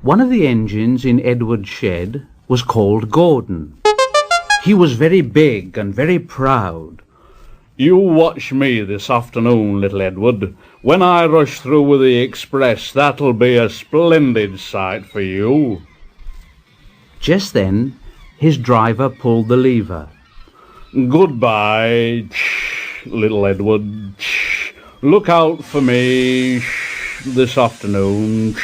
One of the engines in Edward's shed was called Gordon. He was very big and very proud. "You watch me this afternoon, little Edward. When I rush through with the express, that'll be a splendid sight for you." Just then, his driver pulled the lever. "Goodbye, little Edward. Look out for me this afternoon.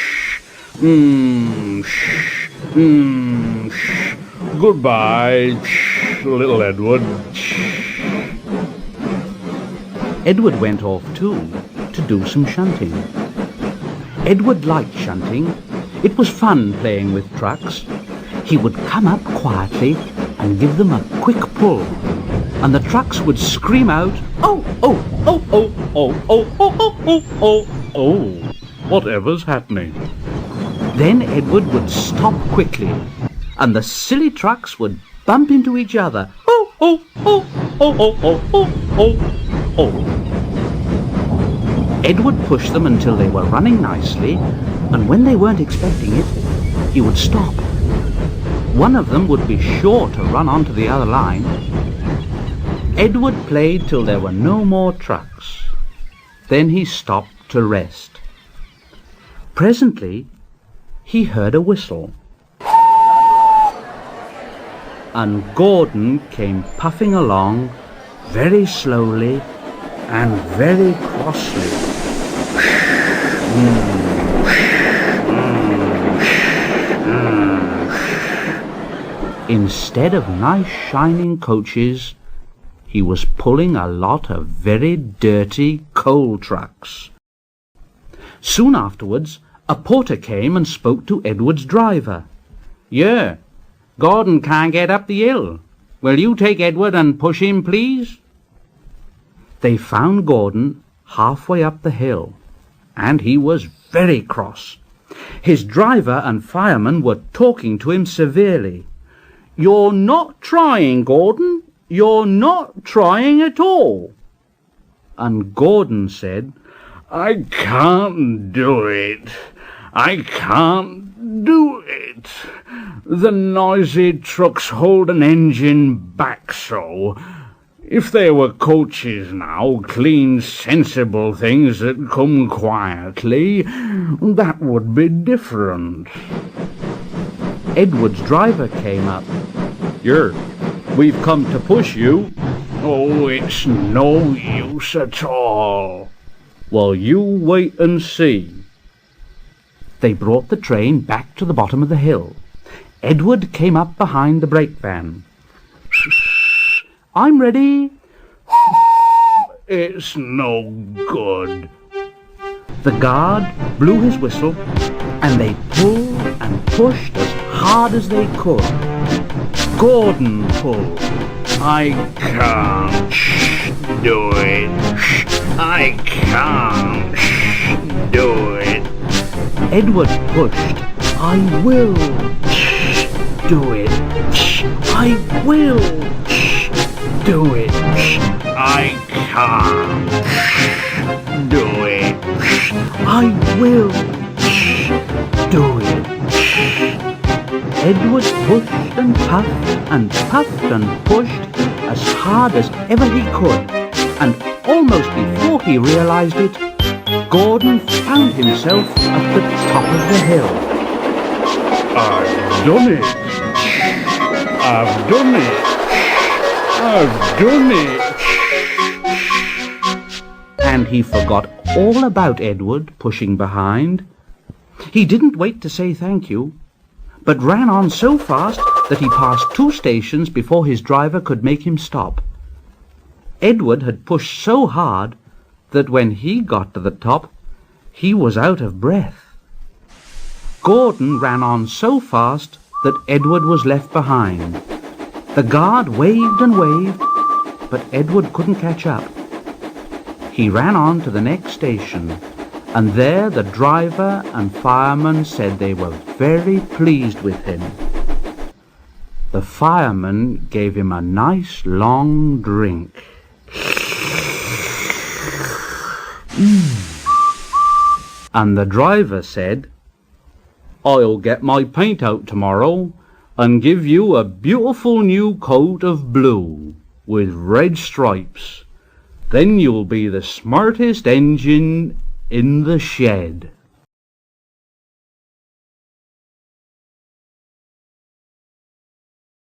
Goodbye, little Edward." Edward went off too, to do some shunting. Edward liked shunting. It was fun playing with trucks. He would come up quietly and give them a quick pull, and the trucks would scream out, "Oh, oh, oh, oh, oh, oh, oh, oh, oh, oh, oh." Whatever's happening? Then Edward would stop quickly, and the silly trucks would bump into each other. "Oh, oh, oh, oh, oh, oh, oh, oh, oh." Edward pushed them until they were running nicely, and when they weren't expecting it, he would stop. One of them would be sure to run onto the other line. Edward played till there were no more trucks. Then he stopped to rest. Presently, he heard a whistle, and Gordon came puffing along very slowly and very crossly. Instead of nice shining coaches, he was pulling a lot of very dirty coal trucks. Soon afterwards, a porter came and spoke to Edward's driver. "Yeah, Gordon can't get up the hill. Will you take Edward and push him, please?" They found Gordon halfway up the hill, and he was very cross. His driver and fireman were talking to him severely. "You're not trying, Gordon. You're not trying at all." And Gordon said, "I can't do it. I can't do it. The noisy trucks hold an engine back so. If they were coaches now, clean, sensible things that come quietly, that would be different." Edward's driver came up. "Here, we've come to push you." "Oh, it's no use at all." "Well, you wait and see." They brought the train back to the bottom of the hill. Edward came up behind the brake van. "I'm ready." "It's no good." The guard blew his whistle, and they pulled and pushed as hard as they could. Gordon pulled. "I can't do it. I can't do it." Edward pushed. "I will do it. I will do it." "I can't do it." "I will do it." Edward pushed and puffed and pushed as hard as ever he could, and almost before he realized it, Gordon found himself at the top of the hill. "I've done it. I've done it. I've done it." And he forgot all about Edward pushing behind. He didn't wait to say thank you, but ran on so fast that he passed 2 stations before his driver could make him stop. Edward had pushed so hard that when he got to the top, he was out of breath. Gordon ran on so fast that Edward was left behind. The guard waved and waved, but Edward couldn't catch up. He ran on to the next station, and there the driver and fireman said they were very pleased with him. The fireman gave him a nice long drink. And the driver said, I'll get my paint out tomorrow and give you a beautiful new coat of blue with red stripes. Then you'll be the smartest engine in the shed."